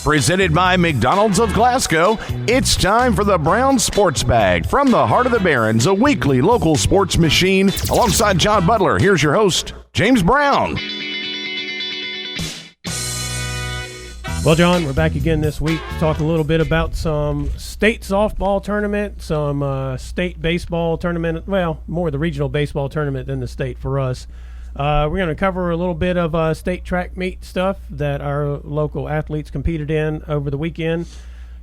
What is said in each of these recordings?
Presented by McDonald's of Glasgow, it's time for the Brown Sports Bag from the heart of the Barrens, a weekly local sports machine. Alongside John Butler, here's your host, James Brown. Well, John, we're back again this week to talk a little bit about some state softball tournament, some state baseball tournament, well, more the regional baseball tournament than the state for us. We're going to cover a little bit of state track meet stuff that our local athletes competed in over the weekend.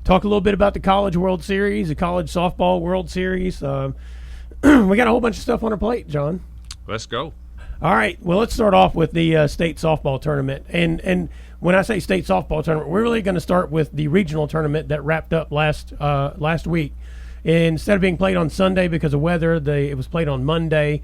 Talk a little bit about the College World Series, the College Softball World Series. We got a whole bunch of stuff on our plate, John. Let's go. All right. Well, let's start off with the state softball tournament. And when I say state softball tournament, we're really going to start with the regional tournament that wrapped up last week. Instead of being played on Sunday because of weather, it was played on Monday.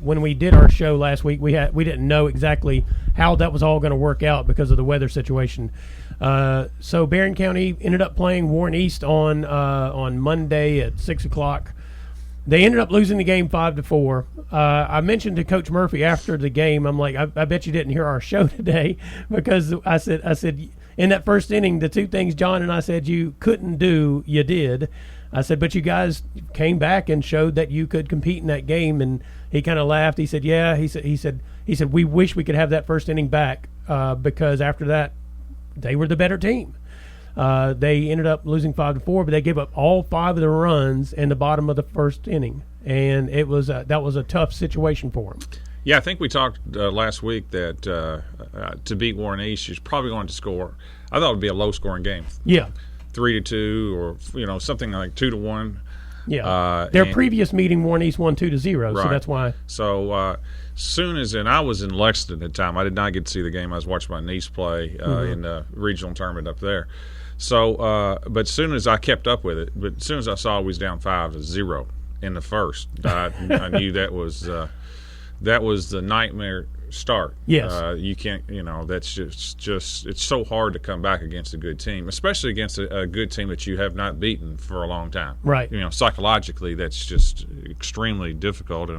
When we did our show last week, we didn't know exactly how that was all going to work out because of the weather situation. So Barren County ended up playing Warren East on Monday at 6 o'clock. They ended up losing the game 5-4. I mentioned to Coach Murphy after the game, I'm like, I bet you didn't hear our show today, because I said in that first inning, the two things John and I said you couldn't do, you did. I said, but you guys came back and showed that you could compete in that game. And he kind of laughed. He said, yeah. He said we wish we could have that first inning back because after that, they were the better team. They ended up losing 5-4, but they gave up all 5 of the runs in the bottom of the first inning, and that was a tough situation for them. Yeah, I think we talked last week that to beat Warren East, you're probably going to score. I thought it would be a low-scoring game. Yeah. 3-2 or something like 2-1. Yeah. Their previous meeting, Warren East won 2-0, right. So that's why. So soon as I was in Lexington at the time, I did not get to see the game. I was watching my niece play in the regional tournament up there. So, but as soon as I kept up with it, but as soon as I saw we was down 5-0 in the first, I knew that was the nightmare start. Yes. You can't, that's just it's so hard to come back against a good team, especially against a good team that you have not beaten for a long time. Right. Psychologically, that's just extremely difficult,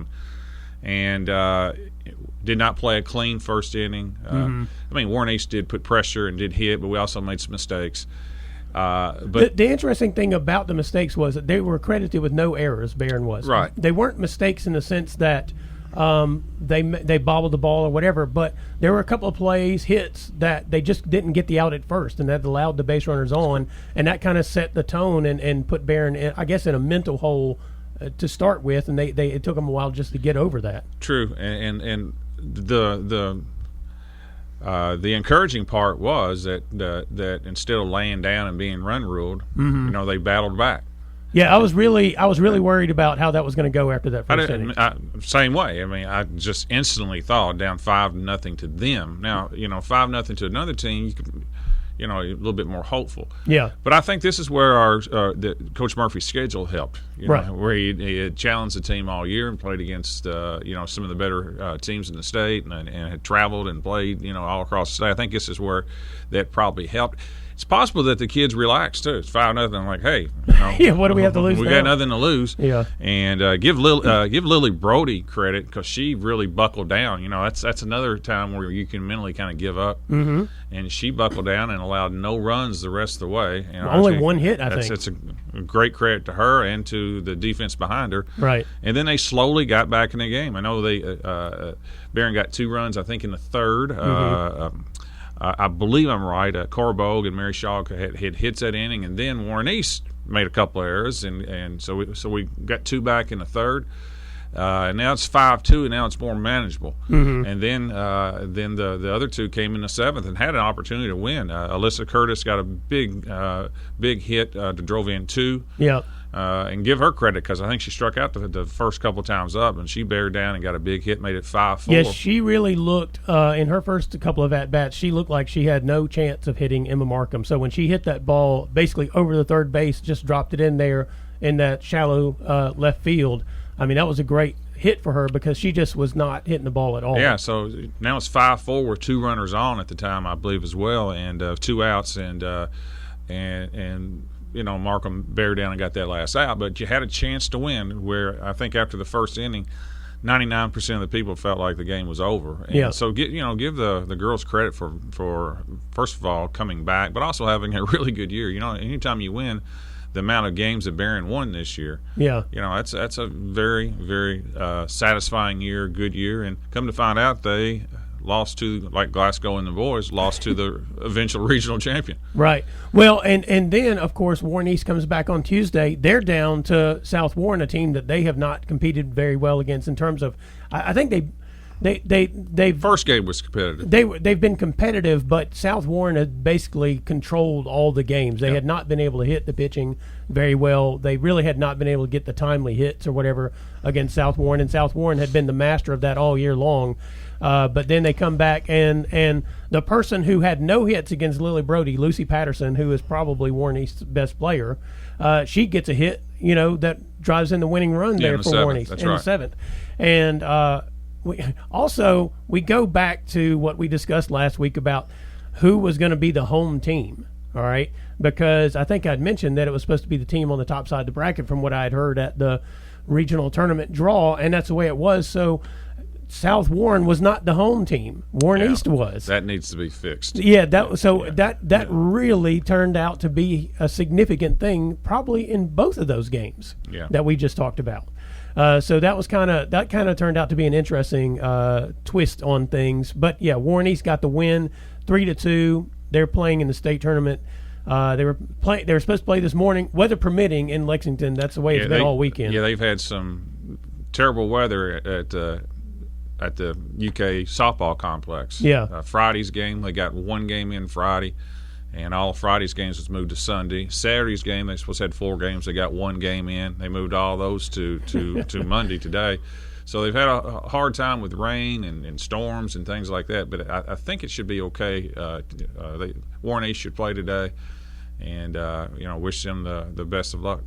and did not play a clean first inning. I mean, Warren East did put pressure and did hit, but we also made some mistakes. But the interesting thing about the mistakes was that they were credited with no errors. Barren was. Right. They weren't mistakes in the sense that they bobbled the ball or whatever, but there were a couple of plays, hits, that they just didn't get the out at first, and that allowed the base runners on, and that kind of set the tone and put Barren, I guess, in a mental hole to start with, and it took them a while just to get over that. True, and the encouraging part was that instead of laying down and being run ruled, they battled back. Yeah, I was really worried about how that was going to go after that first inning. Same way. I mean, I just instantly thought down 5-0 to them. Now, 5-0 to another team, you could, a little bit more hopeful. Yeah. But I think this is where Coach Murphy's schedule helped. Right. Where he had challenged the team all year and played against some of the better teams in the state and had traveled and played all across the state. I think this is where that probably helped. It's possible that the kids relaxed too. It's 5-0. I'm like, hey, yeah, what do we have to lose? We got nothing to lose. Yeah, and give Lily Brody credit because she really buckled down. That's another time where you can mentally kind of give up. Mm-hmm. And she buckled down and allowed no runs the rest of the way. Only one hit, I think. That's a great credit to her and to the defense behind her. Right. And then they slowly got back in the game. I know Barren got 2 runs, I think, in the third. I believe I'm right. Corbogue and Mary Shaw had hits that inning, and then Warren East made a couple of errors, and so we got 2 back in the third. And now it's 5-2, and now it's more manageable. Mm-hmm. And then the other 2 came in the 7th and had an opportunity to win. Alyssa Curtis got a big hit to drove in 2. Yeah. And give her credit because I think she struck out the first couple of times up, and she bared down and got a big hit, made it 5-4. Yes, she really looked in her first couple of at-bats, she looked like she had no chance of hitting Emma Markham. So when she hit that ball basically over the third base, just dropped it in there in that shallow left field, I mean, that was a great hit for her because she just was not hitting the ball at all. Yeah, so now it's 5-4 with 2 runners on at the time, I believe, as well, and 2 outs, and Markham bared down and got that last out. But you had a chance to win, where I think after the first inning, 99% of the people felt like the game was over. And so give the girls credit for first of all coming back, but also having a really good year. Anytime you win the amount of games that Barren won this year, that's a very, very satisfying year, good year. And come to find out, they lost to, like Glasgow and the boys, lost to the eventual regional champion. Right. Well, and then, of course, Warren East comes back on Tuesday. They're down to South Warren, a team that they have not competed very well against in terms of – I think they first game was competitive. They've been competitive, but South Warren had basically controlled all the games. They had not been able to hit the pitching very well. They really had not been able to get the timely hits or whatever against South Warren, and South Warren had been the master of that all year long. But then they come back, and the person who had no hits against Lily Brody, Lucy Patterson, who is probably Warren East's best player, she gets a hit, that drives in the winning run there for Warren East in the seventh. And we go back to what we discussed last week about who was going to be the home team, all right? Because I think I'd mentioned that it was supposed to be the team on the top side of the bracket from what I had heard at the regional tournament draw, and that's the way it was. So South Warren was not the home team. Warren East was. That needs to be fixed. Yeah, that really turned out to be a significant thing, probably in both of those games that we just talked about. So that kind of turned out to be an interesting twist on things. But yeah, Warren East got the win, 3-2. They're playing in the state tournament. They were supposed to play this morning, weather permitting, in Lexington. That's the way it's been all weekend. Yeah, they've had some terrible weather at the UK softball complex. Yeah. Friday's game, they got one game in Friday, and all Friday's games was moved to Sunday. Saturday's game, they supposed to have 4 games. They got one game in. They moved all those to Monday today. So they've had a hard time with rain and storms and things like that. But I think it should be okay. Warren East should play today, and wish them the best of luck.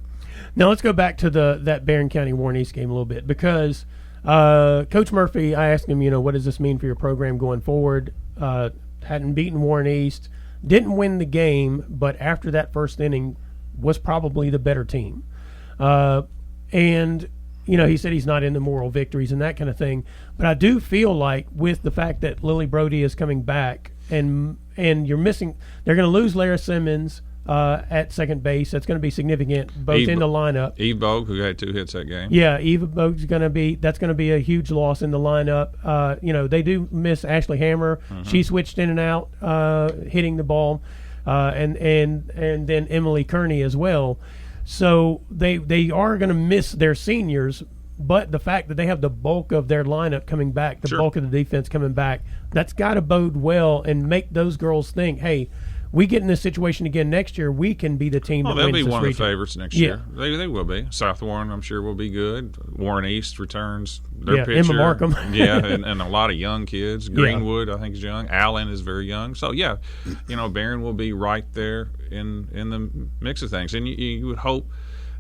Now let's go back to that Barren County Warren East game a little bit, because Coach Murphy, I asked him, what does this mean for your program going forward? Hadn't beaten Warren East, didn't win the game, but after that first inning was probably the better team. And he said he's not into moral victories and that kind of thing. But I do feel like with the fact that Lily Brody is coming back and you're missing, they're going to lose Lara Simmons at second base. That's going to be significant, both in the lineup. Eve Bogue, who had 2 hits that game. Yeah, Eve Bogue's going to be a huge loss in the lineup. They do miss Ashley Hammer. Mm-hmm. She switched in and out, hitting the ball, and then Emily Kearney as well. So they are going to miss their seniors, but the fact that they have the bulk of their lineup coming back, the bulk of the defense coming back, that's got to bode well and make those girls think, hey, we get in this situation again next year, we can be the team that wins this region. They'll be one of the favorites next year. They will be. South Warren, I'm sure, will be good. Warren East returns their pitcher. Emma Markham. and a lot of young kids. Greenwood, I think, is young. Allen is very young. So, Barren will be right there in the mix of things. And you would hope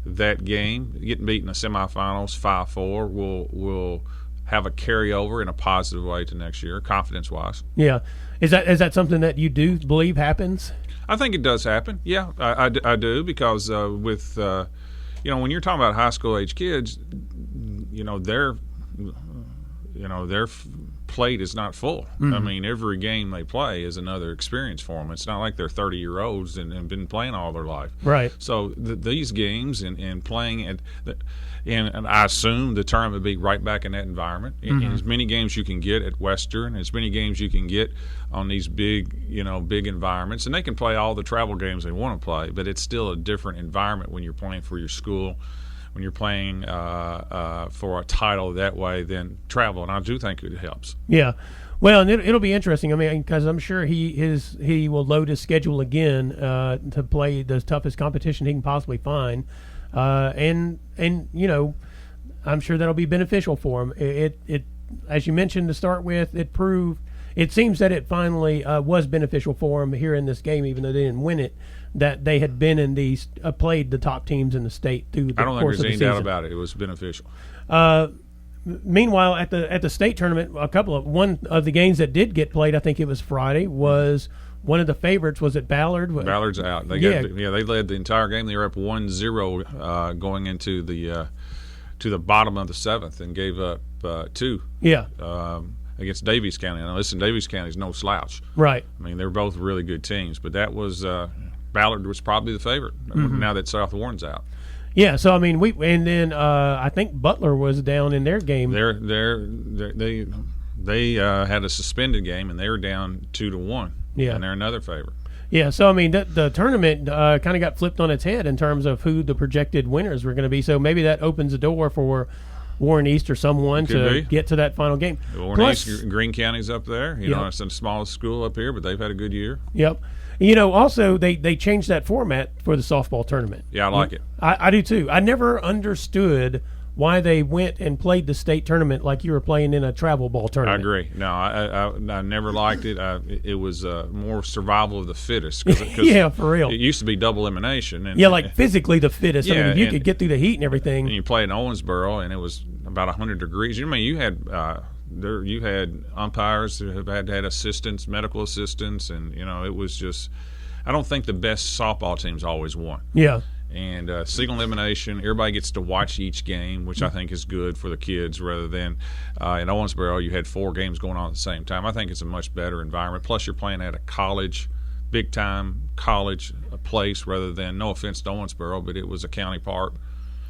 that game, getting beat in the semifinals 5-4, will have a carryover in a positive way to next year, confidence-wise. Yeah. Is that something that you do believe happens? I think it does happen. Yeah, I do, because with when you're talking about high school age kids, their plate is not full. Mm-hmm. I mean, every game they play is another experience for them. It's not like they're 30-year-olds and been playing all their life. Right. So these games and playing and I assume the tournament will be right back in that environment. Mm-hmm. And as many games you can get at Western, as many games you can get on these big environments, and they can play all the travel games they want to play, but it's still a different environment when you're playing for your school, when you're playing for a title that way than travel, and I do think it helps. Yeah. Well, and it'll be interesting. I mean, because I'm sure he will load his schedule again to play the toughest competition he can possibly find. And I'm sure that'll be beneficial for him. It as you mentioned to start with, it seems that it finally was beneficial for him here in this game, even though they didn't win it, that they had been in these played the top teams in the state through the course of the season. I don't think there's any doubt about it. It was beneficial. Meanwhile, at the state tournament, one of the games that did get played, I think it was Friday, was one of the favorites. Was it Ballard? Ballard's out. They led the entire game. They were up 1-0 going into the bottom of the 7th and gave up 2. Yeah. Against Davies County. Now, listen, Davies County is no slouch. Right. I mean, they're both really good teams, but that was Ballard was probably the favorite now that South Warren's out. Yeah, so I mean, I think Butler was down in their game. They had a suspended game and they were down 2-1. Yeah, and they're another favorite. Yeah, so I mean, the tournament kind of got flipped on its head in terms of who the projected winners were going to be. So maybe that opens the door for Warren East or someone to get to that final game. Warren East, Greene County's up there. You know, it's the smallest school up here, but they've had a good year. Yep. You know, also they changed that format for the softball tournament. Yeah, I like it. I do too. I never understood why they went and played the state tournament like you were playing in a travel ball tournament. I agree. No, I never liked it. It was more survival of the fittest. Cause yeah, for real. It used to be double elimination. And, like physically the fittest. Yeah, I mean, if you could get through the heat and everything. And you played in Owensboro, and it was about 100 degrees. You had you had umpires who had assistants, medical assistants, and it was just. I don't think the best softball teams always won. Yeah. And single elimination, everybody gets to watch each game, which I think is good for the kids rather than in Owensboro you had 4 games going on at the same time. I think it's a much better environment. Plus you're playing at a college, big-time college place rather than, no offense to Owensboro, but it was a county park.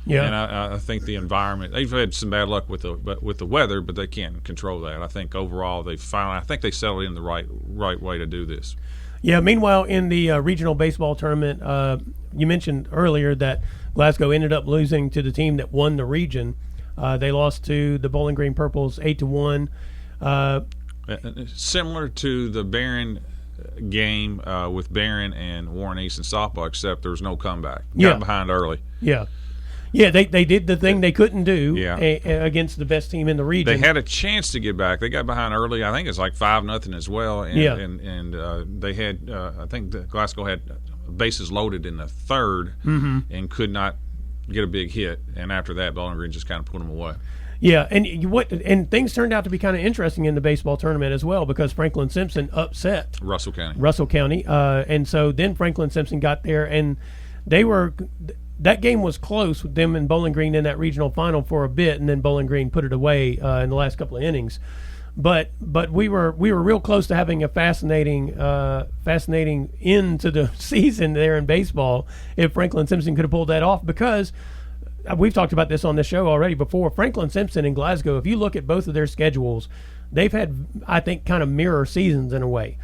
Yeah. And I think the environment, they've had some bad luck with the weather, but they can't control that. I think overall they settled in the right way to do this. Yeah, meanwhile, in the regional baseball tournament, you mentioned earlier that Glasgow ended up losing to the team that won the region. They lost to the Bowling Green Purples 8-1. Similar to the Barren game with Barren and Warren East in softball, except there was no comeback. Got behind early. Yeah. Yeah, they did the thing they couldn't do against the best team in the region. They had a chance to get back. They got behind early. I think it's like 5-0 as well. And, and they had I think Glasgow had bases loaded in the third and could not get a big hit. And after that, Bowling Green just kind of put them away. Yeah, and things turned out to be kind of interesting in the baseball tournament as well because Franklin Simpson upset Russell County. And so then Franklin Simpson got there, and they were. That game was close with them and Bowling Green in that regional final for a bit, and then Bowling Green put it away in the last couple of innings. But we were real close to having a fascinating end to the season there in baseball if Franklin Simpson could have pulled that off, because we've talked about this on the show already before. Franklin Simpson and Glasgow, if you look at both of their schedules, they've had, I think, kind of mirror seasons in a way.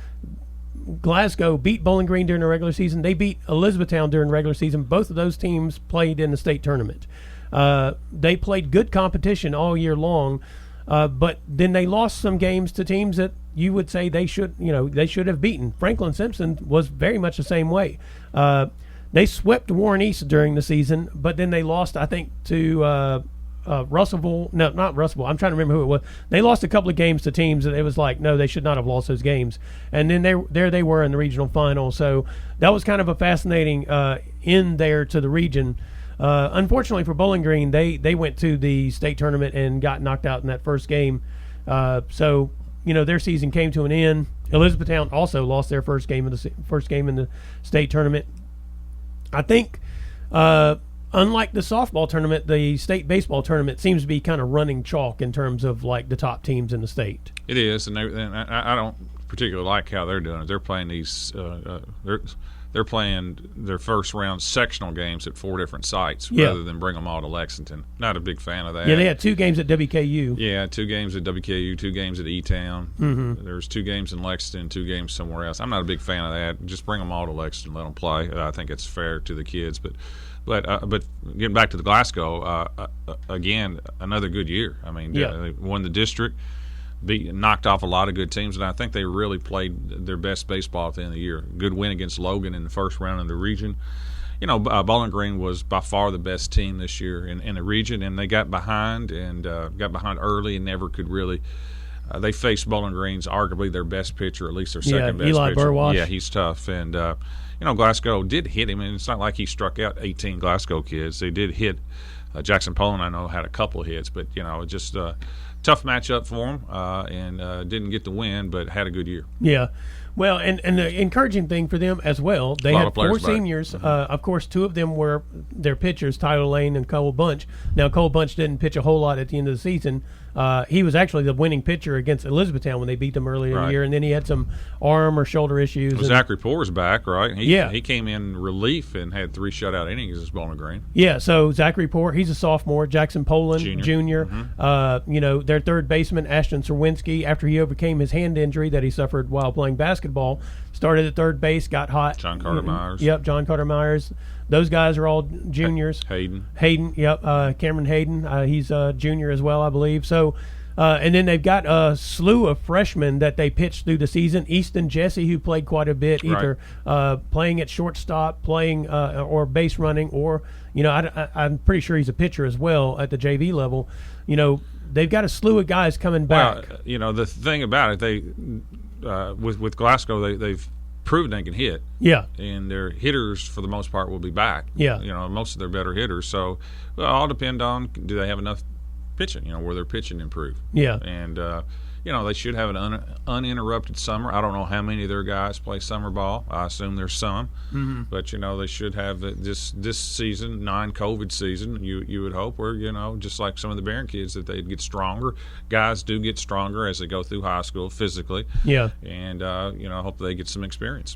Glasgow beat Bowling Green during the regular season. They beat Elizabethtown during the regular season. Both of those teams played in the state tournament. They played good competition all year long, but then they lost some games to teams that you would say they should have beaten. Franklin Simpson was very much the same way. They swept Warren East during the season, but then they lost, I think, to Russellville. No, not Russellville. I'm trying to remember who it was. They lost a couple of games to teams that it was like, no, they should not have lost those games. And then they were in the regional final. So that was kind of a fascinating end there to the region. Unfortunately for Bowling Green, they went to the state tournament and got knocked out in that first game. So their season came to an end. Elizabethtown also lost their first game in the state tournament. I think. Unlike the softball tournament, the state baseball tournament seems to be kind of running chalk in terms of like the top teams in the state. It is, and I don't particularly like how they're doing it. They're playing these. They're playing their first round sectional games at 4 different sites rather than bring them all to Lexington. Not a big fan of that. Yeah, they had 2 games at WKU. Yeah, 2 games at WKU, 2 games at E-Town. Mm-hmm. There's 2 games in Lexington, 2 games somewhere else. I'm not a big fan of that. Just bring them all to Lexington, let them play. I think it's fair to the kids. But getting back to the Glasgow, again, another good year. I mean, they won the district, knocked off a lot of good teams, and I think they really played their best baseball at the end of the year. Good win against Logan in the first round of the region. Bowling Green was by far the best team this year in the region, and they got behind early and never could really. They faced Bowling Green's arguably their best pitcher, at least their second best Eli pitcher. Burwash. Yeah, he's tough, and Glasgow did hit him, and it's not like he struck out 18 Glasgow kids. They did hit Jackson Poland. I know had a couple of hits, but just a tough matchup for him, and didn't get the win, but had a good year. Yeah. Well, and the encouraging thing for them as well, they had 4 seniors. Of course, 2 of them were their pitchers, Tyler Lane and Cole Bunch. Now, Cole Bunch didn't pitch a whole lot at the end of the season, He was actually the winning pitcher against Elizabethtown when they beat them earlier in the year, and then he had some arm or shoulder issues. Well, Zachary Poor's back, right? Yeah. He came in relief and had 3 shutout innings as Bowling Green. Yeah, so Zachary Poor, he's a sophomore. Jackson Poland, Jr. Their third baseman, Ashton Serwinski, after he overcame his hand injury that he suffered while playing basketball, started at third base, got hot. John Carter Myers. Yep, John Carter Myers. Those guys are all juniors. Hayden, yep. Cameron Hayden, he's a junior as well, I believe. So, and then they've got a slew of freshmen that they pitched through the season. Easton Jesse, who played quite a bit, either playing at shortstop, playing or base running, or I'm pretty sure he's a pitcher as well at the JV level. They've got a slew of guys coming back. Well, the thing about it, they with Glasgow, they've proven they can hit. Yeah. And their hitters, for the most part, will be back. Yeah. Most of their better hitters. So it all depend on, do they have enough pitching, where their pitching improve. Yeah. And, they should have an uninterrupted summer. I don't know how many of their guys play summer ball. I assume there's some. Mm-hmm. But, they should have this season, non-COVID season, you would hope, where, just like some of the Barren kids, that they'd get stronger. Guys do get stronger as they go through high school physically. Yeah. And, I hope they get some experience.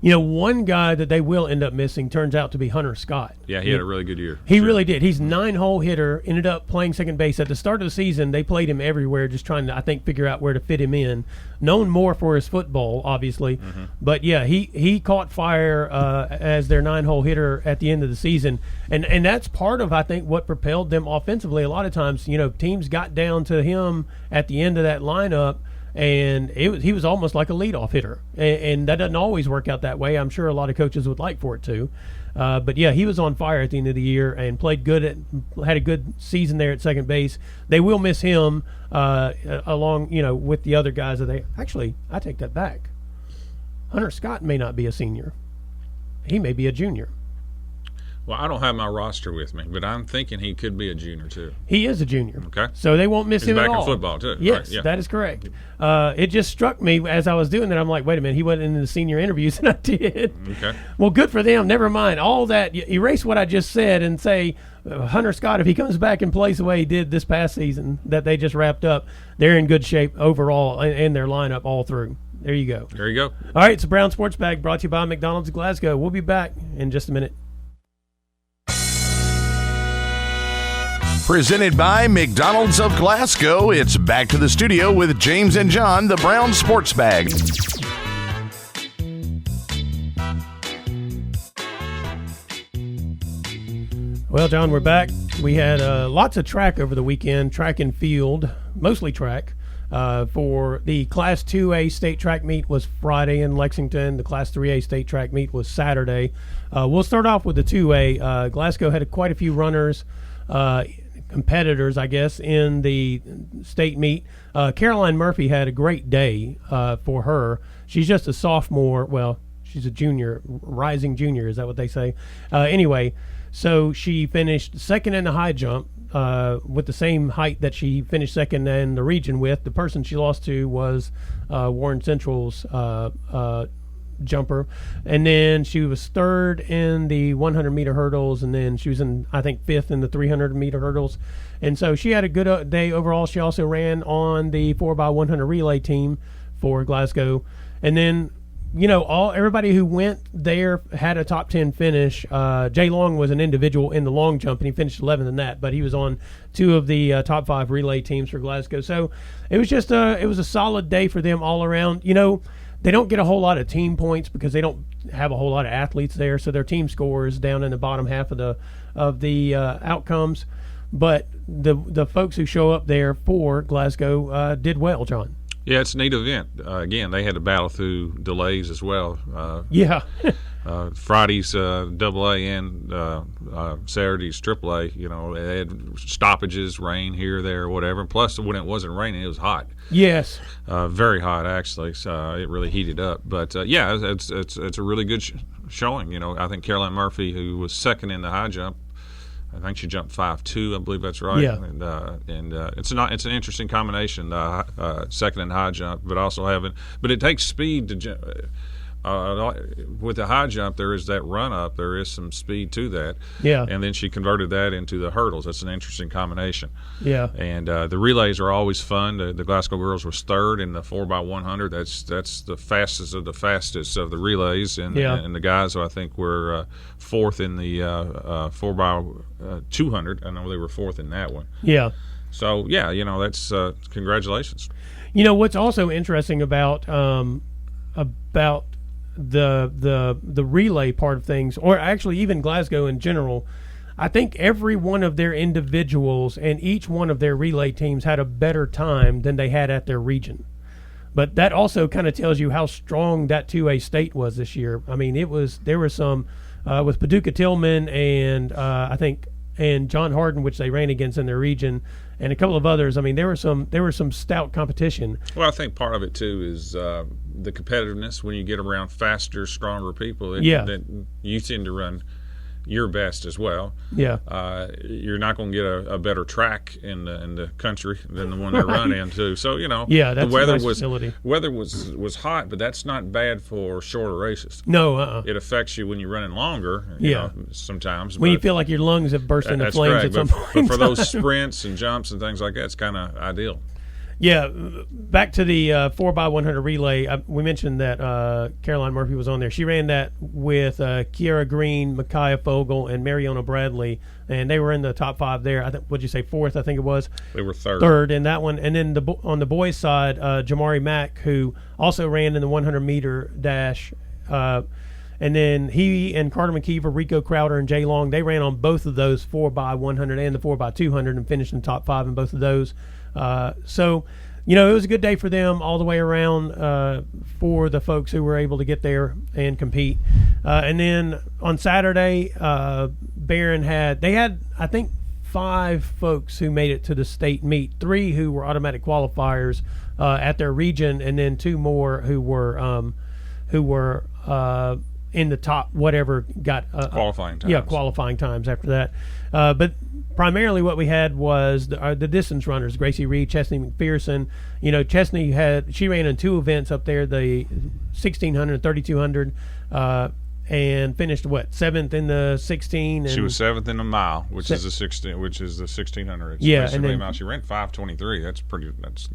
One guy that they will end up missing turns out to be Hunter Scott. Yeah, he had a really good year. He really did. He's 9-hole hitter, ended up playing second base. At the start of the season, they played him everywhere, just trying to, I think, figure out where to fit him in. Known more for his football, obviously. Mm-hmm. But, yeah, he caught fire as their 9-hole hitter at the end of the season. And that's part of, I think, what propelled them offensively. A lot of times, teams got down to him at the end of that lineup, and he was almost like a leadoff hitter, and that doesn't always work out that way. I'm sure a lot of coaches would like for it to, but yeah, he was on fire at the end of the year and played good. Had a good season there at second base. They will miss him along, with the other guys that they actually. I take that back. Hunter Scott may not be a senior; he may be a junior. Well, I don't have my roster with me, but I'm thinking he could be a junior too. He is a junior. Okay. So they won't miss him at all. He's back in football too. Yes, right? Yeah. That is correct. It just struck me as I was doing that. I'm like, wait a minute, he went into the senior interviews, and I did. Okay. Well, good for them. Never mind. All that, erase what I just said and say Hunter Scott, if he comes back and plays the way he did this past season that they just wrapped up, they're in good shape overall in their lineup all through. There you go. There you go. All right, it's a Brown Sports Bag brought to you by McDonald's Glasgow. We'll be back in just a minute. Presented by McDonald's of Glasgow, it's back to the studio with James and John, the Brown Sports Bag. Well, John, we're back. We had lots of track over the weekend, track and field, mostly track. For the Class 2A state track meet was Friday in Lexington. The Class 3A state track meet was Saturday. We'll start off with the 2A. Glasgow had quite a few runners, competitors, I guess, in the state meet. Caroline Murphy had a great day for her. She's just a sophomore. Well, she's a junior, rising junior. Is that what they say? Anyway, so she finished second in the high jump with the same height that she finished second in the region with. The person she lost to was Warren Central's jumper, and then she was third in the 100-meter hurdles, and then she was in, I think, fifth in the 300-meter hurdles. And so she had a good day overall. She also ran on the 4x100 relay team for Glasgow. And then, everybody who went there had a top 10 finish. Jay Long was an individual in the long jump, and he finished 11th in that, but he was on two of the top 5 relay teams for Glasgow. So it was just it was a solid day for them all around. They don't get a whole lot of team points because they don't have a whole lot of athletes there, so their team score is down in the bottom half of the outcomes. But the folks who show up there for Glasgow did well, John. Yeah, it's a neat event. Again, they had to battle through delays as well. Yeah. Friday's AA and Saturday's AAA, they had stoppages, rain here, there, whatever. And plus, when it wasn't raining, it was hot. Yes. Very hot, actually. So it really heated up. But, yeah, it's a really good showing. I think Caroline Murphy, who was second in the high jump, I think she jumped 5.2. I believe that's right. Yeah. And it's an interesting combination, second and high jump, but also but it takes speed to jump. with the high jump, there is that run up. There is some speed to that. Yeah. And then she converted that into the hurdles. That's an interesting combination. Yeah. And the relays are always fun. The Glasgow girls was third in the 4x100. That's the fastest of the relays. And the guys, I think, were fourth in the 4x200. I know they were fourth in that one. Yeah. So that's congratulations. What's also interesting about the relay part of things, or actually even Glasgow in general, I think every one of their individuals and each one of their relay teams had a better time than they had at their region. But that also kind of tells you how strong that 2A state was this year. I mean, there were some with Paducah Tillman and I think and John Harden, which they ran against in their region, and a couple of others. I mean, there was some stout competition. Well, I think part of it too is the competitiveness. When you get around faster, stronger people, then you tend to run your best as well. Yeah. You're not going to get a better track in the country than the one they run into. So that's the weather was hot, but that's not bad for shorter races. No. It affects you when you're running longer. Sometimes when you feel like your lungs have burst into flames at some point. But for those sprints and jumps and things like that, it's kind of ideal. Yeah, back to the 4x100 relay. We mentioned that Caroline Murphy was on there. She ran that with Kiara Green, Micaiah Fogel, and Mariona Bradley, and they were in the top 5 there. I think, what'd you say, 4th? I think it was. They were third. Third in that one, and then on the boys' side, Jamari Mack, who also ran in the 100-meter dash. And then he and Carter McKeever, Rico Crowder, and Jay Long, they ran on both of those 4x100 and the 4x200 and finished in the top 5 in both of those. So, it was a good day for them all the way around for the folks who were able to get there and compete. And then on Saturday, Barren had, I think, 5 folks who made it to the state meet, 3 who were automatic qualifiers at their region, and then 2 more who were in the top whatever got qualifying times. Yeah, qualifying times after that. But primarily what we had was the distance runners, Gracie Reed, Chesney McPherson. Chesney she ran in 2 events up there, the 1600 and 3200, and finished 7th in the 16. And she was 7th in the mile, which is the 1600. It's yeah, and then mile. She ran 5:23. That's pretty. That's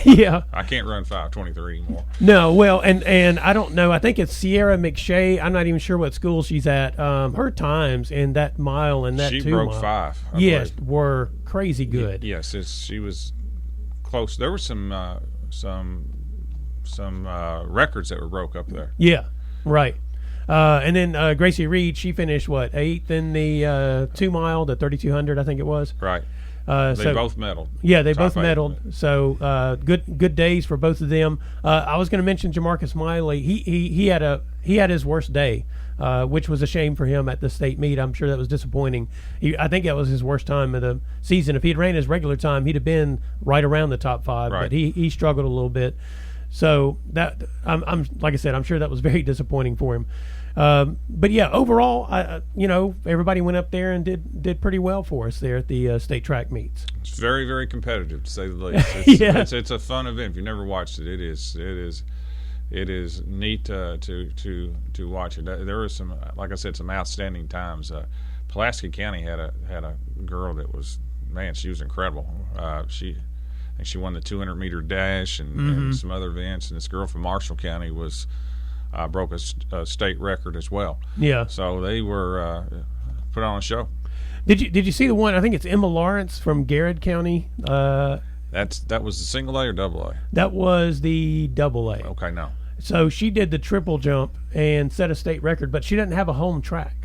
yeah. I can't run 5:23 anymore. No, well, and I don't know. I think it's Sierra McShay. I'm not even sure what school she's at. Her times in that mile and that 2 mile. She broke 5. Yes, were crazy good. Yes, she was close. There were some records that were broke up there. Yeah, right. And then Gracie Reed, she finished 8th in the 2 mile, the 3200, I think it was. Right. They both medaled. Yeah, they both medaled. So good days for both of them. I was going to mention Jamarcus Miley. He had his worst day, which was a shame for him at the state meet. I'm sure that was disappointing. I think that was his worst time of the season. If he had ran his regular time, he'd have been right around the top 5. Right. But he struggled a little bit. So that I'm like I said, I'm sure that was very disappointing for him. But yeah, overall, everybody went up there and did pretty well for us there at the state track meets. It's very, very competitive, to say the least. It's a fun event. If you've never watched it, it is neat to watch it. There was some, like I said, some outstanding times. Pulaski County had a girl that was, man, she was incredible. I think she won the 200-meter dash and some other events. And this girl from Marshall County broke a state record as well. Yeah. So they were put on a show. Did you see the one? I think it's Emma Lawrence from Garrett County. That was the single A or double A? That was the double A. Okay, no. So she did the triple jump and set a state record, but she doesn't have a home track.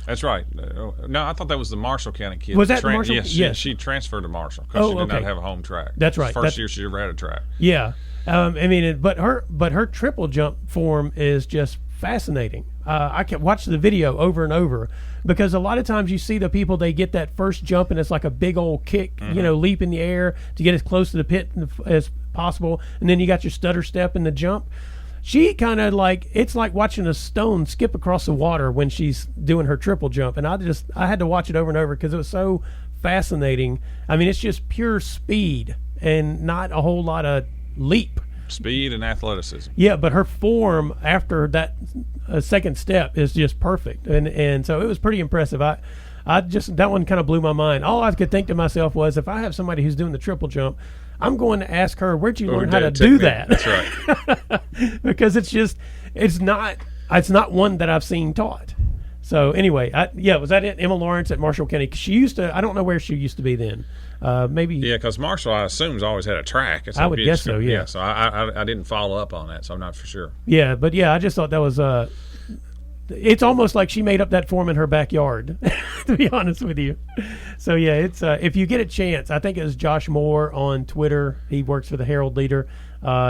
That's right. No, I thought that was the Marshall County kid. Was that Marshall? Yes, she transferred to Marshall because she did not have a home track. That's right. First year she ever had a track. Yeah. But her triple jump form is just fascinating. I can watch the video over and over because a lot of times you see the people, they get that first jump and it's like a big old kick, leap in the air to get as close to the pit as possible, and then you got your stutter step in the jump. She kind of it's like watching a stone skip across the water when she's doing her triple jump, and I had to watch it over and over because it was so fascinating. I mean, it's just pure speed and not a whole lot of leap. Speed and athleticism. Yeah, but her form after that second step is just perfect, and so it was pretty impressive. I just, that one kind of blew my mind. All I could think to myself was, if I have somebody who's doing the triple jump, I'm going to ask her, where'd you learn how to do that? That's right. Because it's not one that I've seen taught. So anyway, was that it? Emma Lawrence at Marshall County. She used to, I don't know where she used to be then. Maybe. Yeah, because Marshall, I assume, has always had a track. I would guess so, yeah. So I didn't follow up on that, so I'm not for sure. Yeah, but yeah, I just thought that was it's almost like she made up that form in her backyard, to be honest with you. So yeah, it's if you get a chance, I think it was Josh Moore on Twitter. He works for the Herald Leader.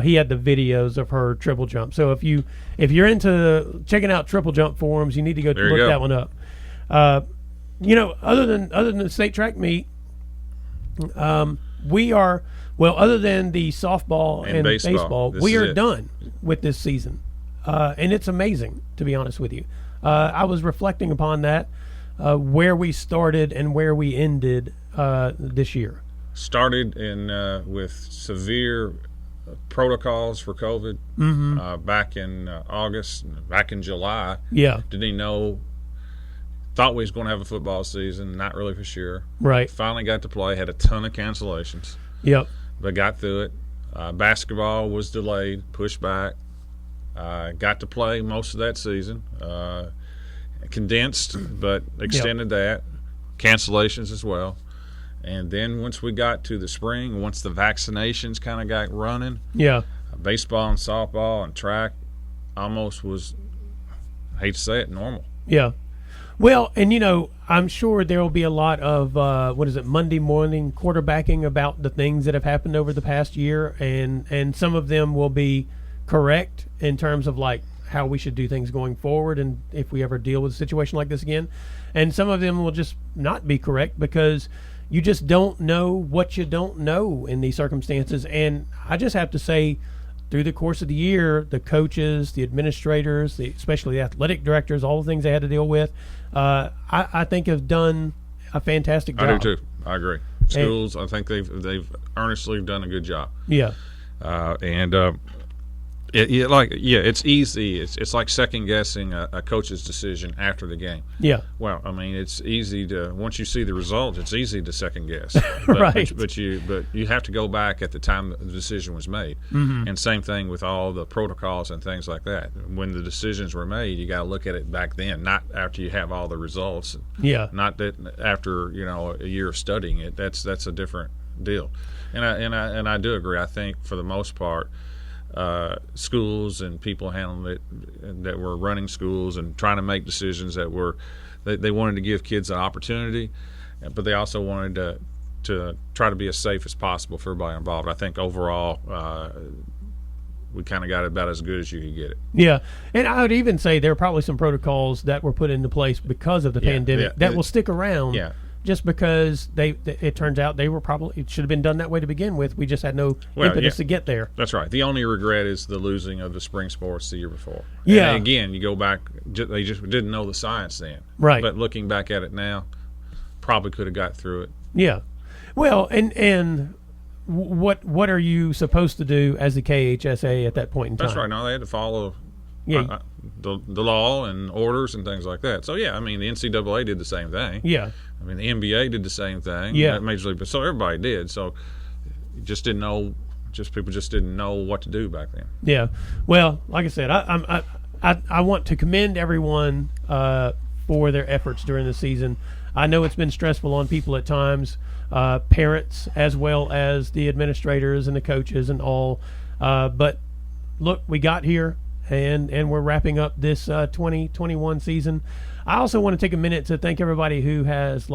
He had the videos of her triple jump. So if you're into checking out triple jump forums, you need to go look that one up. Other than the state track meet, we are, well, other than the softball and baseball, we are done with this season. And it's amazing, to be honest with you. I was reflecting upon that, where we started and where we ended this year. Started with severe protocols for COVID back in August, back in July. Yeah. Didn't even know. Thought we was going to have a football season, not really for sure. Right. Finally got to play, had a ton of cancellations. Yep. But got through it. Basketball was delayed, pushed back. Got to play most of that season. Condensed, but extended that. Cancellations as well. And then once we got to the spring, once the vaccinations kind of got running, baseball and softball and track almost was, I hate to say it, normal. Yeah. Well, and I'm sure there will be a lot of Monday morning quarterbacking about the things that have happened over the past year, and some of them will be correct in terms of like how we should do things going forward, and if we ever deal with a situation like this again, and some of them will just not be correct because you just don't know what you don't know in these circumstances. And I just have to say, through the course of the year, the coaches, the administrators, especially the athletic directors, all the things they had to deal with, I think have done a fantastic job. I do too. I agree. Schools, I think they've earnestly done a good job. Yeah. It's easy. It's like second guessing a coach's decision after the game. Yeah. Well, I mean, it's easy to, once you see the results, it's easy to second guess. Right. But you have to go back at the time the decision was made. Mm-hmm. And same thing with all the protocols and things like that. When the decisions were made, you got to look at it back then, not after you have all the results. Yeah. Not that after a year of studying it. That's a different deal. And I do agree. I think for the most part, schools and people handling it that were running schools and trying to make decisions that were they wanted to give kids an opportunity, but they also wanted to try to be as safe as possible for everybody involved. I think overall we kind of got it about as good as you could get it. Yeah, and I would even say there are probably some protocols that were put into place because of the pandemic that will stick around. Yeah. Just because it turns out it should have been done that way to begin with. We just had no impetus to get there. That's right. The only regret is the losing of the spring sports the year before. Yeah. And again, you go back, they just didn't know the science then. Right. But looking back at it now, probably could have got through it. Yeah. Well, and what are you supposed to do as the KHSA at that point in time? That's right. No, they had to follow the law and orders and things like that. So, yeah, I mean, the NCAA did the same thing. Yeah. I mean, the NBA did the same thing. Yeah. Major League, so everybody did. So, you just didn't know. People just didn't know what to do back then. Yeah. Well, like I said, I want to commend everyone for their efforts during the season. I know it's been stressful on people at times, parents as well as the administrators and the coaches and all. But look, we got here. And we're wrapping up this 2021 season. I also want to take a minute to thank everybody who has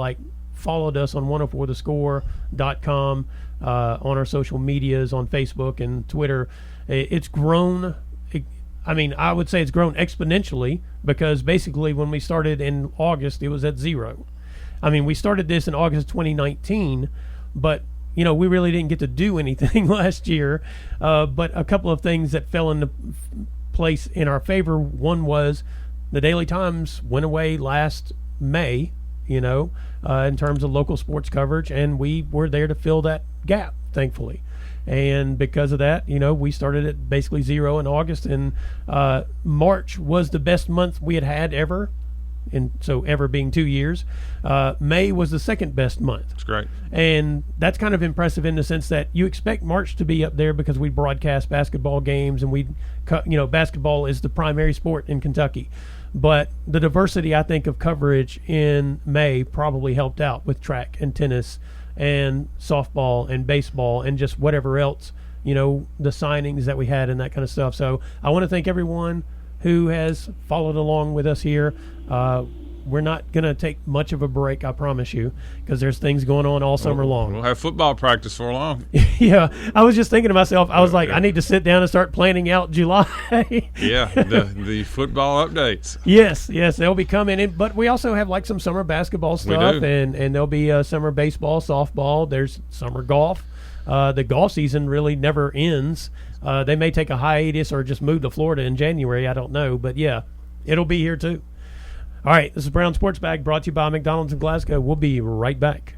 followed us on 104thescore.com, on our social medias, on Facebook and Twitter. It's grown. I would say it's grown exponentially because basically when we started in August, it was at 0. I mean, we started this in August 2019, but we really didn't get to do anything last year. But a couple of things that fell into place in our favor. One was the Daily Times went away last May, in terms of local sports coverage, and we were there to fill that gap, thankfully. And because of that, we started at basically 0 in August, and March was the best month we had ever. And so ever being 2 years. May was the second best month. That's great. And that's kind of impressive in the sense that you expect March to be up there because we broadcast basketball games, and basketball is the primary sport in Kentucky. But the diversity, I think, of coverage in May probably helped out with track and tennis and softball and baseball and just whatever else, the signings that we had and that kind of stuff. So I want to thank everyone who has followed along with us here. We're not going to take much of a break, I promise you, because there's things going on all summer long. We'll have football practice for long. Yeah, I was just thinking to myself, I was like, I need to sit down and start planning out July. Yeah, the football updates. Yes, they'll be coming in. But we also have like some summer basketball stuff, and there'll be summer baseball, softball. There's summer golf. The golf season really never ends. They may take a hiatus or just move to Florida in January. I don't know. But, yeah, it'll be here too. All right, this is Brown Sports Bag brought to you by McDonald's in Glasgow. We'll be right back.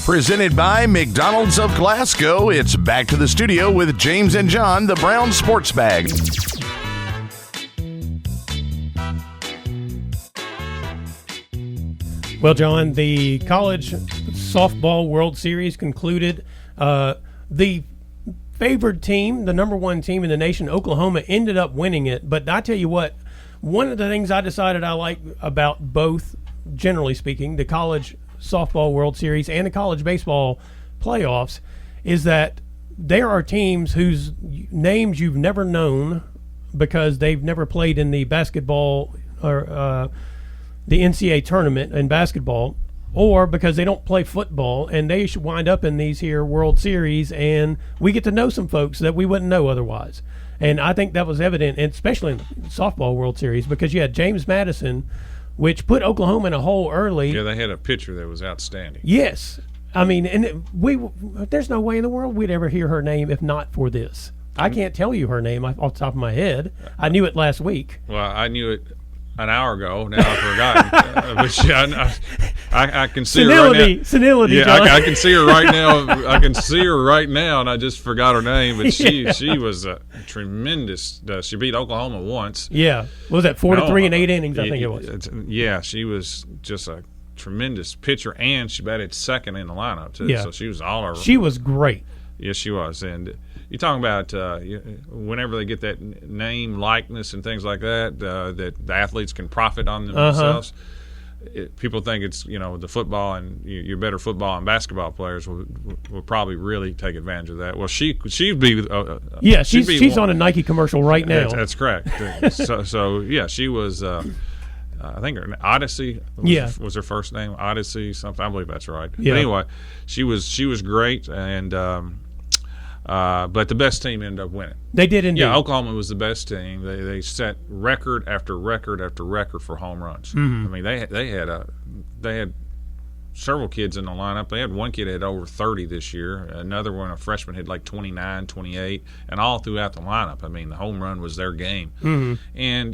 Presented by McDonald's of Glasgow, it's back to the studio with James and John, the Brown Sports Bag. Well, John, the college softball World Series concluded. The favored team, the number one team in the nation, Oklahoma, ended up winning it. But I tell you what, one of the things I decided I like about both, generally speaking, the college softball World Series and the college baseball playoffs, is that there are teams whose names you've never known because they've never played in the basketball or the NCAA tournament in basketball, or because they don't play football, and they should wind up in these here World Series, and we get to know some folks that we wouldn't know otherwise. And I think that was evident, especially in the softball World Series, because you had James Madison, which put Oklahoma in a hole early. Yeah, they had a pitcher that was outstanding. Yes. I mean, and there's no way in the world we'd ever hear her name if not for this. I can't tell you her name off the top of my head. I knew it last week. Well, I knew it an hour ago. Now I've forgotten. But yeah, I can see her right now. Senility, yeah, John. I can see her right now. I can see her right now, and I just forgot her name. But she was a tremendous. She beat Oklahoma once. Yeah, what was that 4-3 in 8 innings? I think it was. Yeah, she was just a tremendous pitcher, and she batted second in the lineup too. Yeah. So she was all over. She was great. Yes, she was. And you're talking about whenever they get that name, likeness, and things like that, that the athletes can profit on themselves. People think it's, the football, and your better football and basketball players will probably really take advantage of that. Well, she'd be she's on a Nike commercial right now. That's correct. so yeah, she was. I think her Odyssey was her first name. Odyssey something. I believe that's right. Yeah. But anyway, she was great, and but the best team ended up winning. They did indeed. Yeah, Oklahoma was the best team. They set record after record after record for home runs. Mm-hmm. I mean, they had several kids in the lineup. They had one kid that had over 30 this year. Another one, a freshman, had like 29, 28, and all throughout the lineup. I mean, the home run was their game. Mm-hmm. And,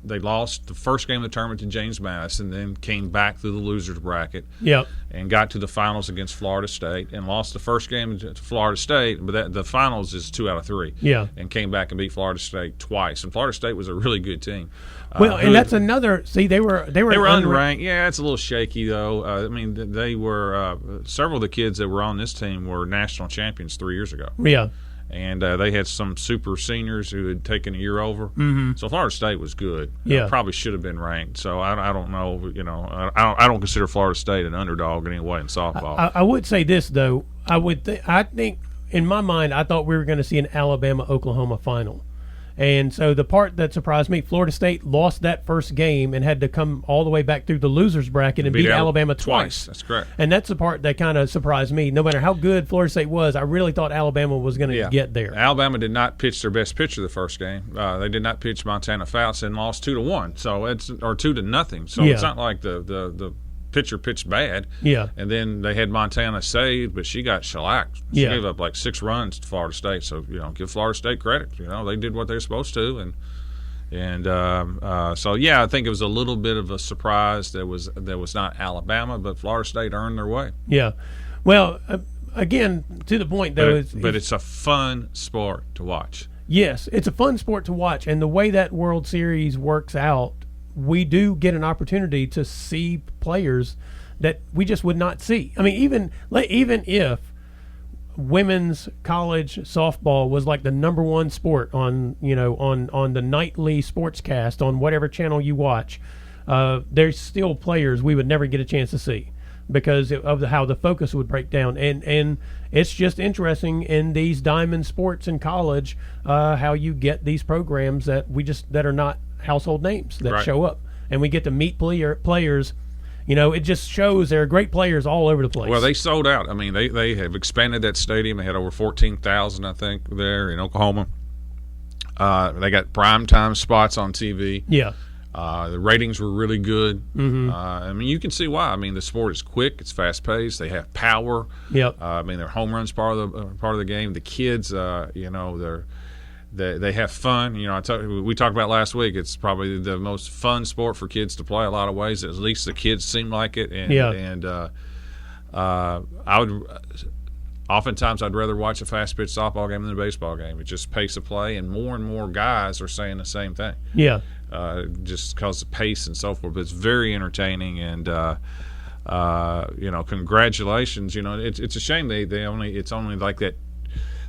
they lost the first game of the tournament to James Madison, then came back through the losers bracket. Yep. And got to the finals against Florida State and lost the first game to Florida State, but the finals is 2 out of 3. Yeah. And came back and beat Florida State twice. And Florida State was a really good team. Well, and that's another. See, they were unranked. Yeah, it's a little shaky though. I mean, they were several of the kids that were on this team were national champions 3 years ago. Yeah. And they had some super seniors who had taken a year over. Mm-hmm. So Florida State was good. Yeah. Probably should have been ranked. So I don't know. I don't consider Florida State an underdog in any way in softball. I would say this though. I think in my mind, I thought we were going to see an Alabama-Oklahoma final. And so the part that surprised me, Florida State lost that first game and had to come all the way back through the losers bracket and beat Alabama twice. That's correct. And that's the part that kind of surprised me. No matter how good Florida State was, I really thought Alabama was going to get there. Alabama did not pitch their best pitcher the first game. They did not pitch Montana Fouts and lost 2-1. So or 2-0. So it's not like the pitcher pitched bad. Yeah. And then they had Montana saved, but she got shellacked. She gave up like 6 runs to Florida State. So, give Florida State credit. They did what they were supposed to, and And so, yeah, I think it was a little bit of a surprise that was not Alabama, but Florida State earned their way. Yeah. Well, again, to the point, though. But it's a fun sport to watch. Yes, it's a fun sport to watch. And the way that World Series works out, we do get an opportunity to see players that we just would not see. I mean, even if women's college softball was like the number one sport on the nightly sportscast on whatever channel you watch, there's still players we would never get a chance to see because of how the focus would break down. And it's just interesting in these diamond sports in college how you get these programs that are not household names that show up, and we get to meet players. It just shows there are great players all over the place. Well, they sold out. I mean, they have expanded that stadium. They had over 14,000, I think, there in Oklahoma. They got primetime spots on TV. Yeah. The ratings were really good. Mm-hmm. I mean, you can see why. I mean, the sport is quick. It's fast-paced. They have power. Yep. I mean, their home runs part of the game. The kids, they have fun. We talked about last week. It's probably the most fun sport for kids to play. A lot of ways, at least the kids seem like it. And I would oftentimes I'd rather watch a fast pitch softball game than a baseball game. It's just pace of play, and more guys are saying the same thing. Yeah. Just because of pace and so forth. But it's very entertaining, and congratulations. It's a shame it's only like that.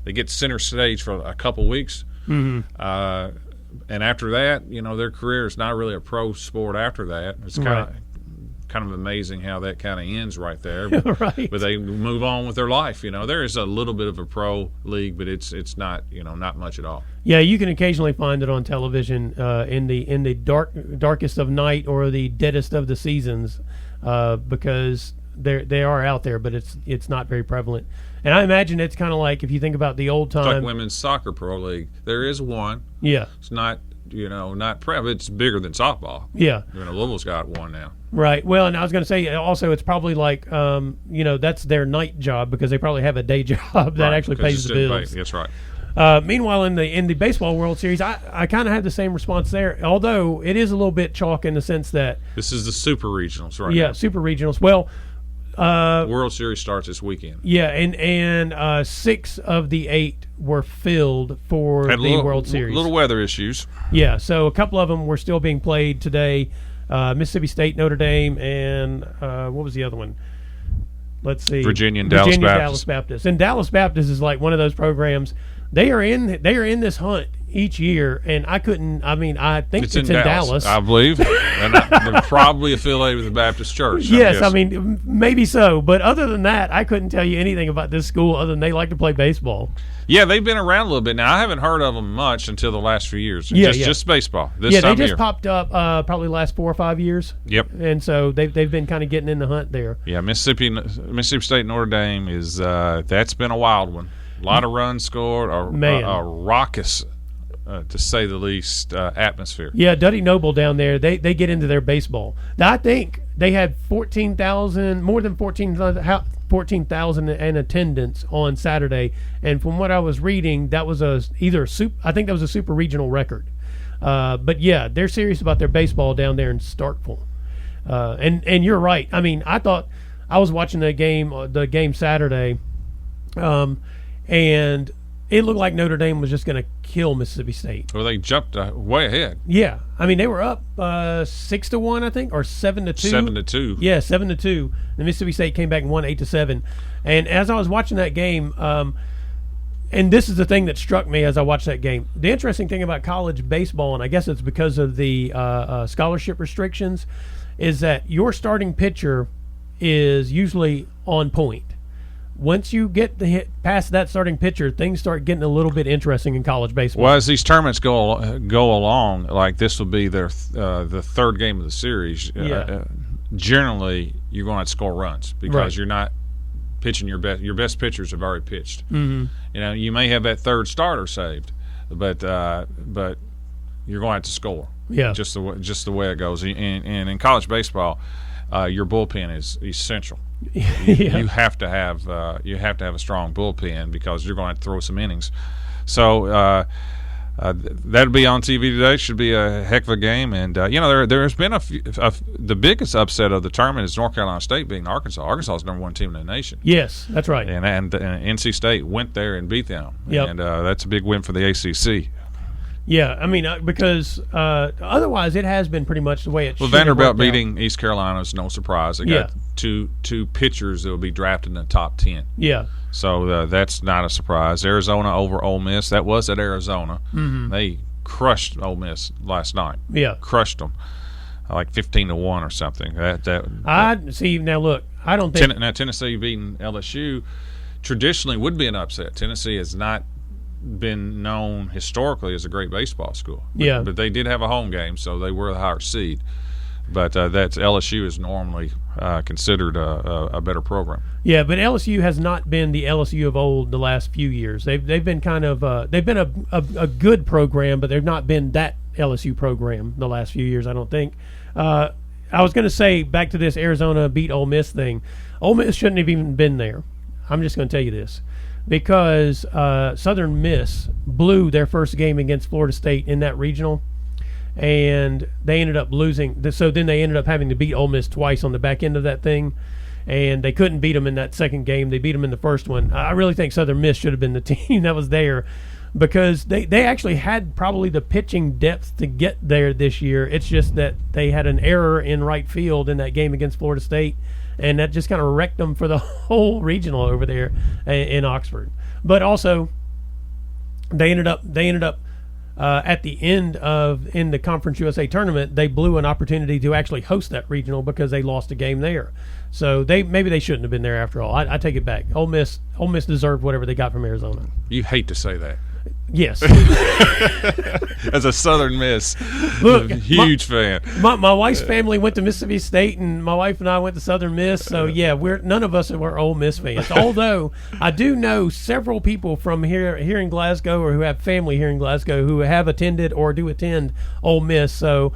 They get center stage for a couple weeks. Mm-hmm. And after that, their career is not really a pro sport after that. It's kind of amazing how that kind of ends right there. But, right. But they move on with their life. There is a little bit of a pro league, but it's not not much at all. Yeah, you can occasionally find it on television in the darkest of night or the deadest of the seasons because they are out there, but it's not very prevalent. And I imagine it's kind of like if you think about the old time. It's like women's soccer pro league. There is one. Yeah. It's not not it's bigger than softball. Yeah. Louisville's got one now. Right. Well, and I was going to say also it's probably like that's their night job because they probably have a day job that actually pays the bills. That's right. Meanwhile, in the baseball World Series, I kind of had the same response there, although it is a little bit chalk in the sense that this is the super regionals, right? Yeah, super regionals. Well. World Series starts this weekend. Yeah, and 6 of the 8 were filled for World Series. Little weather issues. Yeah, so a couple of them were still being played today. Mississippi State, Notre Dame, and what was the other one? Let's see. Virginia and Dallas Baptist. And Dallas Baptist is like one of those programs. They are in this hunt each year, and I think it's in Dallas. I believe. And they're probably affiliated with the Baptist Church. Yes, maybe so. But other than that, I couldn't tell you anything about this school other than they like to play baseball. Yeah, they've been around a little bit now. I haven't heard of them much until the last few years. Just baseball. They just popped up probably the last 4 or 5 years. Yep. And so they've been kind of getting in the hunt there. Yeah, Mississippi State Notre Dame is that's been a wild one. A lot of runs scored. A raucous, to say the least, atmosphere. Yeah, Duddy Noble down there, they get into their baseball. Now, I think they had more than 14,000 in attendance on Saturday, and from what I was reading, that was a super regional record. But yeah, they're serious about their baseball down there in Starkville. And you're right. I mean, I thought I was watching the game Saturday, and it looked like Notre Dame was just going to kill Mississippi State. Well, they jumped way ahead. Yeah, I mean they were up 6-1, I think, or 7-2. 7-2. Yeah, 7-2. The Mississippi State came back and won 8-7. And as I was watching that game, and this is the thing that struck me as I watched that game. The interesting thing about college baseball, and I guess it's because of the scholarship restrictions, is that your starting pitcher is usually on point. Once you get past that starting pitcher, things start getting a little bit interesting in college baseball. Well, as these tournaments go along, like this will be the third game of the series. Generally, you're going to score runs because you're not pitching your best. Your best pitchers have already pitched. Mm-hmm. You may have that third starter saved, but you're going to have to score. Yeah, just the way it goes. And in college baseball, your bullpen is essential. You have to have a strong bullpen because you're going to throw some innings. So That'll be on TV today. Should be a heck of a game. And there's been the biggest upset of the tournament is North Carolina State beating Arkansas. Arkansas is number one team in the nation. Yes, that's right. And NC State went there and beat them. Yep. And that's a big win for the ACC. Yeah, I mean, because otherwise it has been pretty much the way it should. Well, Vanderbilt beating East Carolina is no surprise. They got Yeah. two pitchers that will be drafted in the top 10. Yeah. So that's not a surprise. Arizona over Ole Miss. That was at Arizona. Mm-hmm. They crushed Ole Miss last night. Yeah. Crushed them like 15-1 or something. I see. Now look, I don't think Tennessee beating LSU traditionally would be an upset. Tennessee has not been known historically as a great baseball school. But they did have a home game, so they were the higher seed. But that's LSU is normally considered a better program. Yeah, but LSU has not been the LSU of old the last few years. They've been kind of they've been a good program, but they've not been that LSU program the last few years, I don't think. I was going to say, back to this Arizona beat Ole Miss thing. Ole Miss shouldn't have even been there. I'm just going to tell you this. Because Southern Miss blew their first game against Florida State in that regional, and they ended up losing. So then they ended up having to beat Ole Miss twice on the back end of that thing, and they couldn't beat them in that second game. They beat them in the first one. I really think Southern Miss should have been the team that was there, because they actually had probably the pitching depth to get there this year. It's just that they had an error in right field in that game against Florida State, and that just kind of wrecked them for the whole regional over there in Oxford. But also, they ended up at the end in the Conference USA tournament, they blew an opportunity to actually host that regional because they lost a game there. So maybe they shouldn't have been there after all. I take it back. Ole Miss deserved whatever they got from Arizona. You hate to say that. Yes. As a Southern Miss, Look, huge fan. My wife's family went to Mississippi State, and my wife and I went to Southern Miss. So yeah, none of us were Ole Miss fans. Although I do know several people from here in Glasgow, or who have family here in Glasgow, who have attended or do attend Ole Miss. So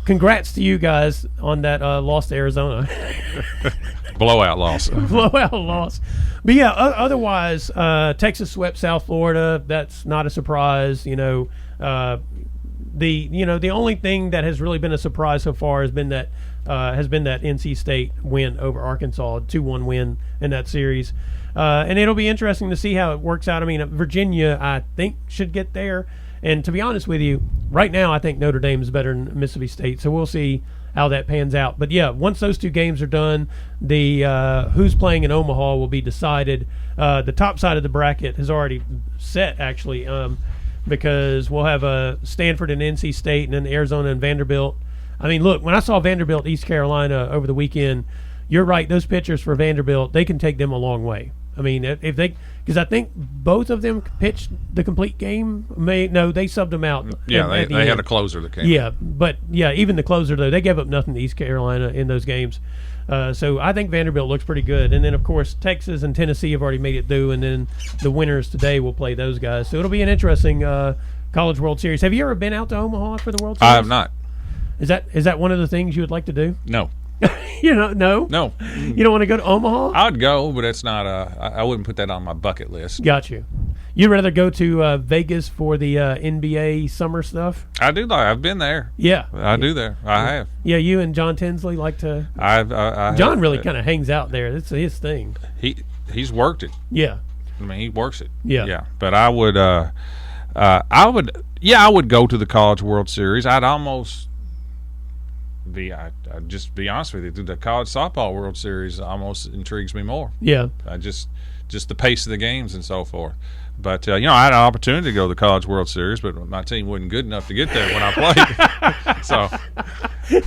congrats to you guys on that loss to Arizona. Blowout loss. Blowout loss. But yeah, otherwise, Texas swept South Florida. That's not a surprise. The only thing that has really been a surprise so far has been that NC State win over Arkansas, 2-1 win in that series. And it'll be interesting to see how it works out. I mean, Virginia, I think, should get there. And to be honest with you, right now I think Notre Dame is better than Mississippi State. So we'll see how that pans out. But yeah, once those two games are done, the who's playing in Omaha will be decided. The top side of the bracket has already set, actually, because we'll have Stanford and NC State, and then Arizona and Vanderbilt. I mean, look, when I saw Vanderbilt, East Carolina over the weekend, you're right, those pitchers for Vanderbilt, they can take them a long way. I mean, because I think both of them pitched the complete game. They subbed them out. Yeah, they had a closer that came. Yeah, but yeah, even the closer though, they gave up nothing to East Carolina in those games. So I think Vanderbilt looks pretty good. And then of course Texas and Tennessee have already made it through, and then the winners today will play those guys. So it'll be an interesting College World Series. Have you ever been out to Omaha for the World Series? I have not. Is that one of the things you would like to do? No. No. You don't want to go to Omaha? I'd go, but it's not. I wouldn't put that on my bucket list. Got you. You'd rather go to Vegas for the NBA summer stuff? I do. I've been there. Yeah, I do there. I have. Yeah, you and John Tinsley like to. John really kind of hangs out there. That's his thing. He's worked it. Yeah. I mean, he works it. Yeah. Yeah. But I would go to the College World Series. I'd just be honest with you, the College Softball World Series almost intrigues me more. Yeah. Just the pace of the games and so forth. But I had an opportunity to go to the College World Series, but my team wasn't good enough to get there when I played. So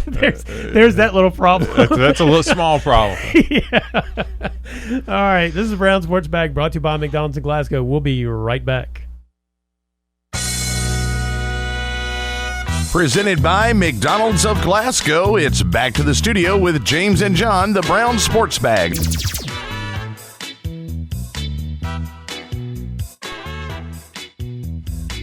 there's that little problem. That's a little small problem. Yeah. All right. This is Brown Sports Bag, brought to you by McDonald's in Glasgow. We'll be right back. Presented by McDonald's of Glasgow, it's back to the studio with James and John, the Brown Sports Bag.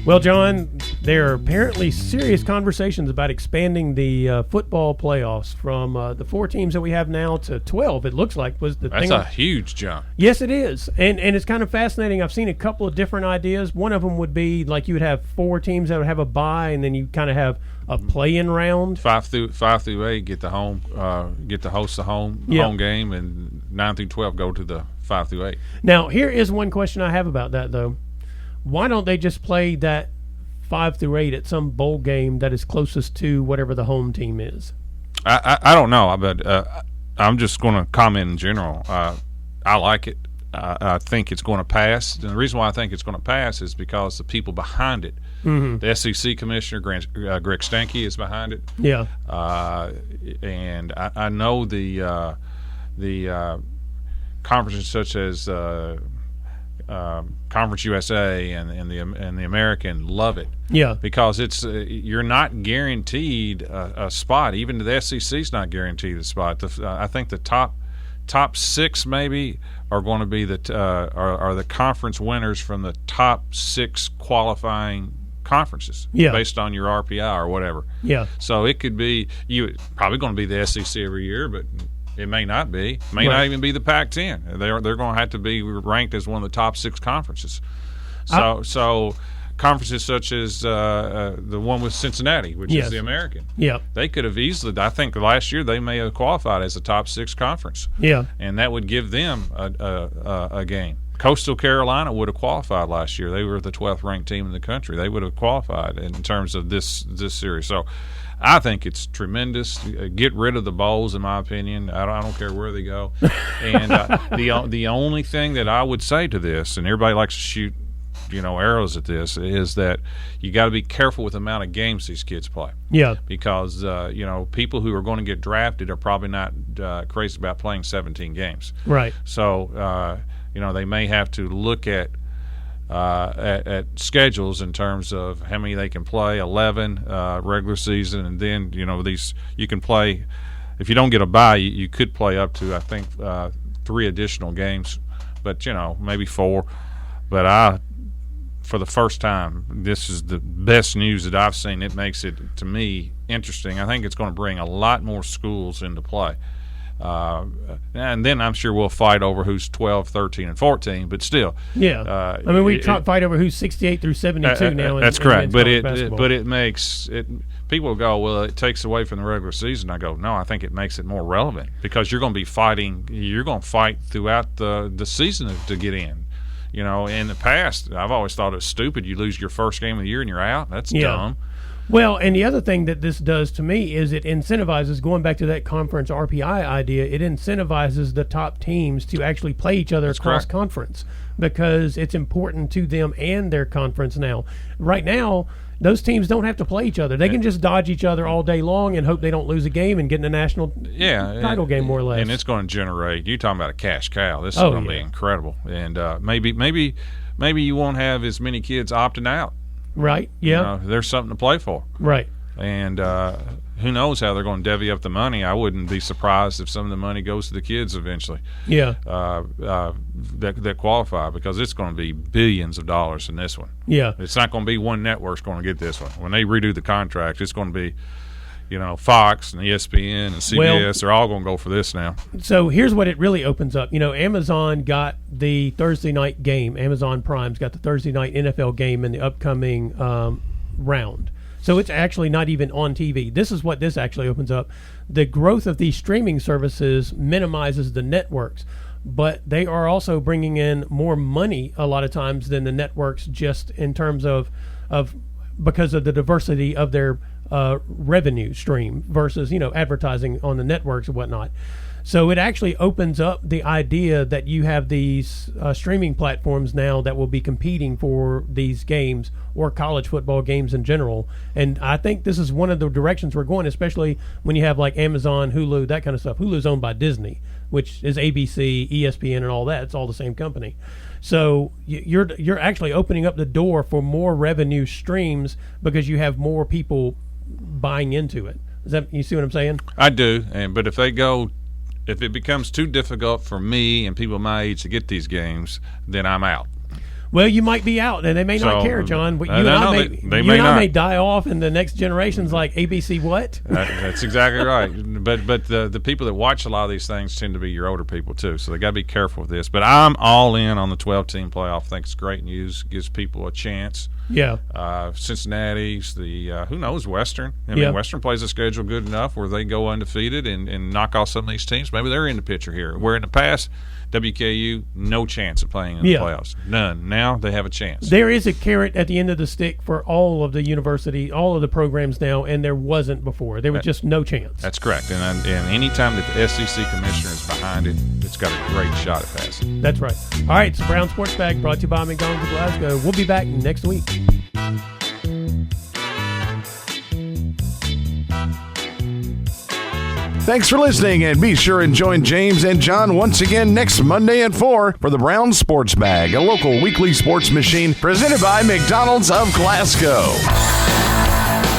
Well, John, there are apparently serious conversations about expanding the football playoffs from the 4 teams that we have now to 12. It looks like was the That's thing. a huge jump. Yes, it is, and it's kind of fascinating. I've seen a couple of different ideas. One of them would be like you would have 4 teams that would have a bye, and then you kind of have a play-in round. 5 through 8 get to host the home game, and 9 through 12 go to the 5 through 8. Now, here is one question I have about that, though. Why don't they just play that 5 through 8 at some bowl game that is closest to whatever the home team is? I don't know, but I'm just going to comment in general. I like it. I think it's going to pass. And the reason why I think it's going to pass is because the people behind it. Mm-hmm. The SEC commissioner, Greg Stanke, is behind it. Yeah. And I know the conferences such as Conference USA and the American love it. Yeah. Because it's you're not guaranteed a spot. Even the SEC's not guaranteed a spot. I think the top 6 maybe are going to be are the conference winners from the top 6 qualifying conferences, based on your RPI or whatever. Yeah. So it could be probably going to be the SEC every year, but it may not be. It may not even be the Pac-10. They're going to have to be ranked as one of the top 6 conferences. So conferences such as the one with Cincinnati, which is the American. Yeah. They could have easily. I think last year they may have qualified as a top 6 conference. Yeah. And that would give them a game. Coastal Carolina would have qualified last year. They were the 12th ranked team in the country. They would have qualified in terms of this series. So I think it's tremendous. Get rid of the bowls, in my opinion. I don't care where they go. And the only thing that I would say to this, and everybody likes to shoot arrows at this, is that you got to be careful with the amount of games these kids play. Yeah. Because people who are going to get drafted are probably not crazy about playing 17 games. Right. So they may have to look at schedules in terms of how many they can play, 11 regular season, and then these you can play. If you don't get a bye, you could play up to I think 3 additional games, but maybe 4. But for the first time, this is the best news that I've seen. It makes it, to me, interesting. I think it's going to bring a lot more schools into play. And then I'm sure we'll fight over who's 12, 13, and 14, but still. Yeah. We fight over who's 68 through 72 now. That's correct. But it makes it – people will go, well, it takes away from the regular season. I go, no, I think it makes it more relevant because you're going to be fighting – you're going to fight throughout the season to get in. In the past, I've always thought it was stupid. You lose your first game of the year and you're out. That's dumb. Well, and the other thing that this does to me is it incentivizes, going back to that conference RPI idea, it incentivizes the top teams to actually play each other across conference because it's important to them and their conference now. Right now, those teams don't have to play each other. They can just dodge each other all day long and hope they don't lose a game and get in a national title game, more or less. And it's going to generate – you're talking about a cash cow. This is going to be incredible. And maybe you won't have as many kids opting out. Right, yeah. There's something to play for. Right. And who knows how they're going to divvy up the money. I wouldn't be surprised if some of the money goes to the kids eventually. Yeah. That qualify, because it's going to be billions of dollars in this one. Yeah. It's not going to be one network's going to get this one. When they redo the contract, it's going to be, Fox and ESPN and CBS, they're all going to go for this now. So here's what it really opens up. Amazon got the Thursday night game. Amazon Prime's got the Thursday night NFL game in the upcoming round. So it's actually not even on TV. This is what this actually opens up. The growth of these streaming services minimizes the networks, but they are also bringing in more money a lot of times than the networks, just in terms of because of the diversity of their revenue stream versus advertising on the networks and whatnot. So it actually opens up the idea that you have these streaming platforms now that will be competing for these games or college football games in general. And I think this is one of the directions we're going, especially when you have like Amazon, Hulu, that kind of stuff. Hulu's owned by Disney, which is ABC, ESPN, and all that. It's all the same company. So you're actually opening up the door for more revenue streams because you have more people buying into it. You see what I'm saying? I do. But if it becomes too difficult for me and people my age to get these games, then I'm out. Well, you might be out, and they may not care, John. But you and I may die off, and the next generation's like, ABC what? That's exactly right. But the people that watch a lot of these things tend to be your older people, too. So they got to be careful with this. But I'm all in on the 12-team playoff. I think it's great news. Gives people a chance. Yeah. Cincinnati's, who knows, Western. I mean, Western plays a schedule good enough where they go undefeated and knock off some of these teams. Maybe they're in the picture here. Where in the past, WKU, no chance of playing in the playoffs. None. Now they have a chance. There is a carrot at the end of the stick for all of the university, all of the programs now, and there wasn't before. There was just no chance. That's correct. And any time that the SEC commissioner is behind it, it's got a great shot at passing. That's right. All right, it's the Brown Sports Bag brought to you by McDonald's of Glasgow. We'll be back next week. Thanks for listening, and be sure and join James and John once again next Monday at 4 for the Brown Sports Bag, a local weekly sports machine presented by McDonald's of Glasgow.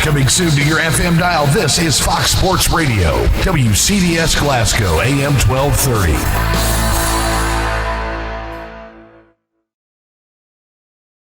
Coming soon to your FM dial, this is Fox Sports Radio, WCDS Glasgow, AM 1230.